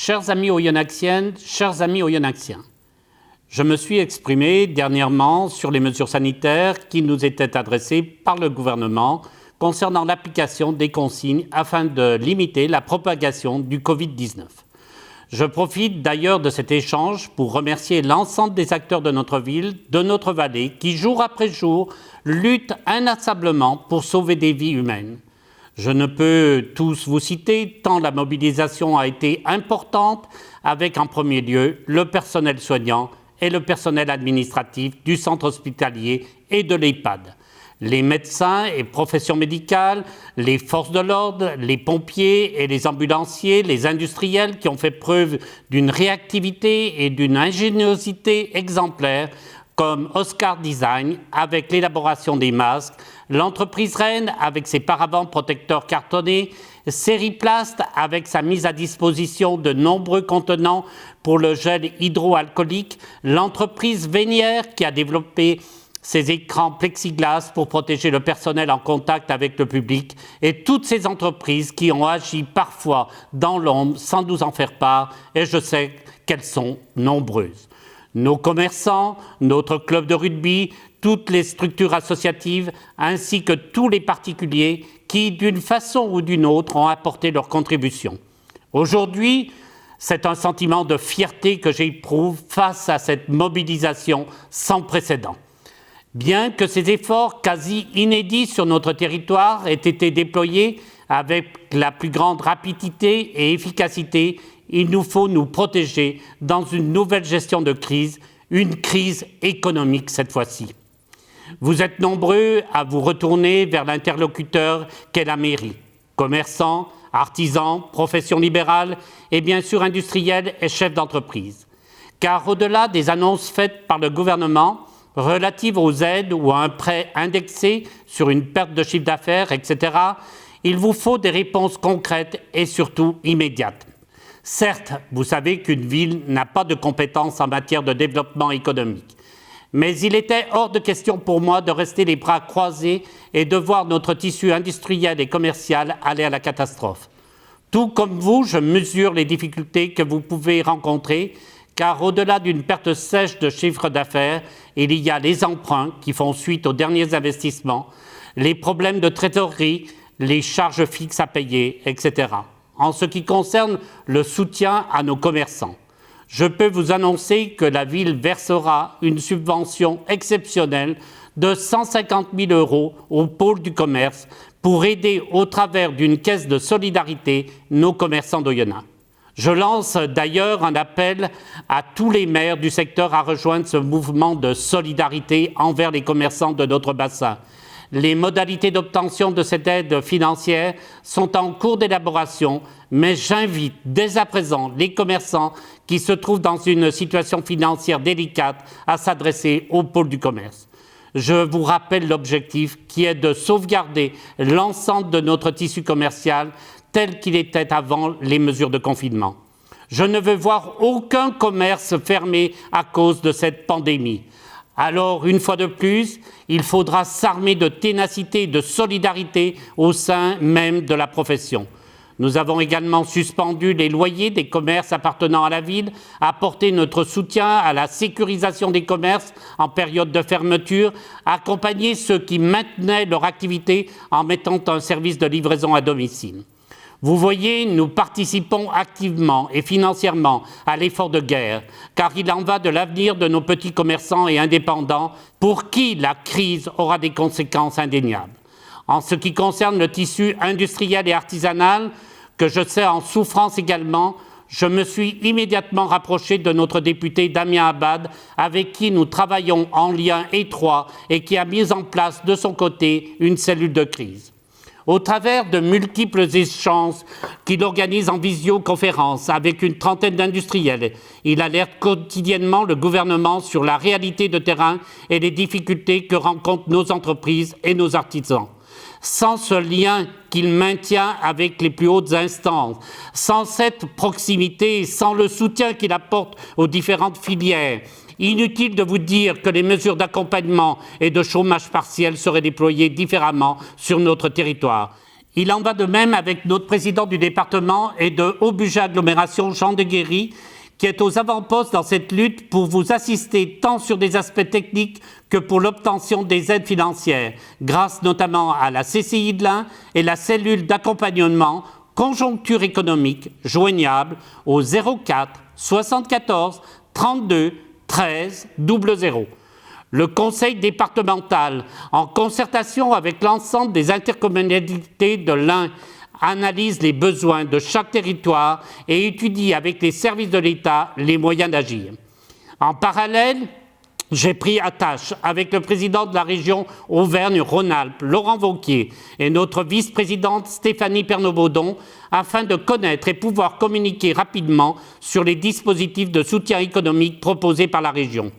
Chers amis oyonnaxiennes, chers amis oyonnaxiens, je me suis exprimé dernièrement sur les mesures sanitaires qui nous étaient adressées par le gouvernement concernant l'application des consignes afin de limiter la propagation du Covid-19. Je profite d'ailleurs de cet échange pour remercier l'ensemble des acteurs de notre ville, de notre vallée, qui jour après jour luttent inlassablement pour sauver des vies humaines. Je ne peux tous vous citer, tant la mobilisation a été importante, avec en premier lieu le personnel soignant et le personnel administratif du centre hospitalier et de l'EHPAD. Les médecins et professions médicales, les forces de l'ordre, les pompiers et les ambulanciers, les industriels qui ont fait preuve d'une réactivité et d'une ingéniosité exemplaires, comme Oscar Design avec l'élaboration des masques, l'entreprise Rennes avec ses paravents protecteurs cartonnés, Sériplast avec sa mise à disposition de nombreux contenants pour le gel hydroalcoolique, l'entreprise Vénière qui a développé ces écrans plexiglas pour protéger le personnel en contact avec le public et toutes ces entreprises qui ont agi parfois dans l'ombre sans nous en faire part, et je sais qu'elles sont nombreuses. Nos commerçants, notre club de rugby, toutes les structures associatives, ainsi que tous les particuliers qui, d'une façon ou d'une autre, ont apporté leur contribution. Aujourd'hui, c'est un sentiment de fierté que j'éprouve face à cette mobilisation sans précédent. Bien que ces efforts quasi inédits sur notre territoire aient été déployés avec la plus grande rapidité et efficacité, il nous faut nous protéger dans une nouvelle gestion de crise, une crise économique cette fois-ci. Vous êtes nombreux à vous retourner vers l'interlocuteur qu'est la mairie, commerçants, artisans, professions libérales et bien sûr industriels et chefs d'entreprise. Car au-delà des annonces faites par le gouvernement, relatives aux aides ou à un prêt indexé sur une perte de chiffre d'affaires, etc., il vous faut des réponses concrètes et surtout immédiates. Certes, vous savez qu'une ville n'a pas de compétences en matière de développement économique, mais il était hors de question pour moi de rester les bras croisés et de voir notre tissu industriel et commercial aller à la catastrophe. Tout comme vous, je mesure les difficultés que vous pouvez rencontrer, car au-delà d'une perte sèche de chiffre d'affaires, il y a les emprunts qui font suite aux derniers investissements, les problèmes de trésorerie, les charges fixes à payer, etc. En ce qui concerne le soutien à nos commerçants, je peux vous annoncer que la ville versera une subvention exceptionnelle de 150 000 € au pôle du commerce pour aider au travers d'une caisse de solidarité nos commerçants d'Oyonnax. Je lance d'ailleurs un appel à tous les maires du secteur à rejoindre ce mouvement de solidarité envers les commerçants de notre bassin. Les modalités d'obtention de cette aide financière sont en cours d'élaboration, mais j'invite dès à présent les commerçants qui se trouvent dans une situation financière délicate à s'adresser au pôle du commerce. Je vous rappelle l'objectif qui est de sauvegarder l'ensemble de notre tissu commercial tel qu'il était avant les mesures de confinement. Je ne veux voir aucun commerce fermé à cause de cette pandémie. Alors, une fois de plus, il faudra s'armer de ténacité et de solidarité au sein même de la profession. Nous avons également suspendu les loyers des commerces appartenant à la ville, apporté notre soutien à la sécurisation des commerces en période de fermeture, accompagné ceux qui maintenaient leur activité en mettant un service de livraison à domicile. Vous voyez, nous participons activement et financièrement à l'effort de guerre, car il en va de l'avenir de nos petits commerçants et indépendants pour qui la crise aura des conséquences indéniables. En ce qui concerne le tissu industriel et artisanal, que je sais en souffrance également, je me suis immédiatement rapproché de notre député Damien Abad, avec qui nous travaillons en lien étroit et qui a mis en place de son côté une cellule de crise. Au travers de multiples échanges qu'il organise en visioconférence avec une trentaine d'industriels, il alerte quotidiennement le gouvernement sur la réalité de terrain et les difficultés que rencontrent nos entreprises et nos artisans. Sans ce lien qu'il maintient avec les plus hautes instances, sans cette proximité, sans le soutien qu'il apporte aux différentes filières, inutile de vous dire que les mesures d'accompagnement et de chômage partiel seraient déployées différemment sur notre territoire. Il en va de même avec notre président du département et de Haut Budget Agglomération, Jean Deguerry, qui est aux avant-postes dans cette lutte pour vous assister tant sur des aspects techniques que pour l'obtention des aides financières, grâce notamment à la CCI de l'Ain et la cellule d'accompagnement conjoncture économique joignable au 04 74 32 13 00. Le conseil départemental, en concertation avec l'ensemble des intercommunalités de l'Ain, analyse les besoins de chaque territoire et étudie avec les services de l'État les moyens d'agir. En parallèle, j'ai pris attache avec le président de la région Auvergne-Rhône-Alpes, Laurent Wauquiez, et notre vice-présidente Stéphanie Pernot-Baudon, afin de connaître et pouvoir communiquer rapidement sur les dispositifs de soutien économique proposés par la région.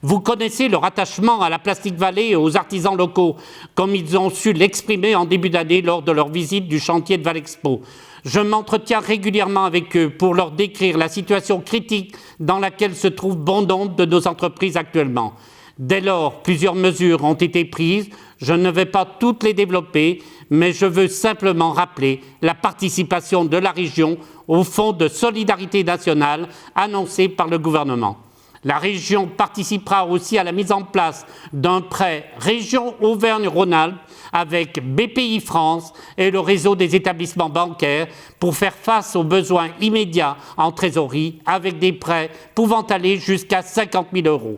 Vous connaissez leur attachement à la Plastic Valley et aux artisans locaux, comme ils ont su l'exprimer en début d'année lors de leur visite du chantier de Valexpo. Je m'entretiens régulièrement avec eux pour leur décrire la situation critique dans laquelle se trouve bon nombre de nos entreprises actuellement. Dès lors, plusieurs mesures ont été prises. Je ne vais pas toutes les développer, mais je veux simplement rappeler la participation de la région au Fonds de solidarité nationale annoncé par le gouvernement. La région participera aussi à la mise en place d'un prêt Région Auvergne-Rhône-Alpes avec BPI France et le réseau des établissements bancaires pour faire face aux besoins immédiats en trésorerie avec des prêts pouvant aller jusqu'à 50 000 €.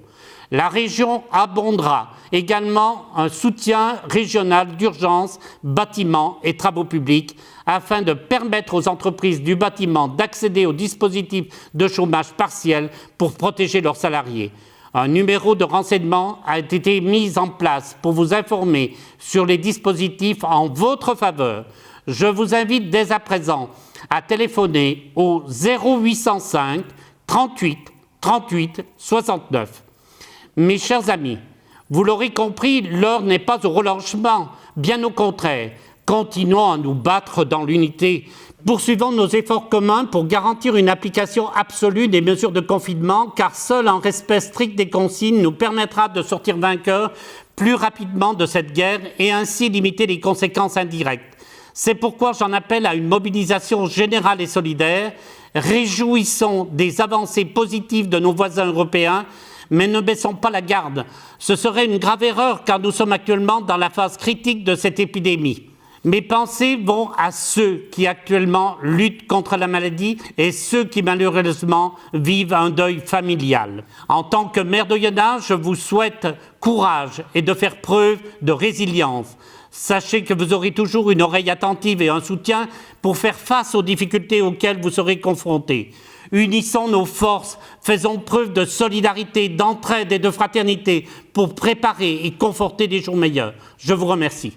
La région abondera également un soutien régional d'urgence, bâtiments et travaux publics afin de permettre aux entreprises du bâtiment d'accéder aux dispositifs de chômage partiel pour protéger leurs salariés. Un numéro de renseignement a été mis en place pour vous informer sur les dispositifs en votre faveur. Je vous invite dès à présent à téléphoner au 0805 38 38 69. Mes chers amis, vous l'aurez compris, l'heure n'est pas au relâchement, bien au contraire. Continuons à nous battre dans l'unité. Poursuivons nos efforts communs pour garantir une application absolue des mesures de confinement, car seul un respect strict des consignes nous permettra de sortir vainqueurs plus rapidement de cette guerre et ainsi limiter les conséquences indirectes. C'est pourquoi j'en appelle à une mobilisation générale et solidaire. Réjouissons des avancées positives de nos voisins européens, mais ne baissons pas la garde. Ce serait une grave erreur car nous sommes actuellement dans la phase critique de cette épidémie. Mes pensées vont à ceux qui actuellement luttent contre la maladie et ceux qui malheureusement vivent un deuil familial. En tant que maire d'Oyonnax, je vous souhaite courage et de faire preuve de résilience. Sachez que vous aurez toujours une oreille attentive et un soutien pour faire face aux difficultés auxquelles vous serez confrontés. Unissons nos forces, faisons preuve de solidarité, d'entraide et de fraternité pour préparer et conforter des jours meilleurs. Je vous remercie.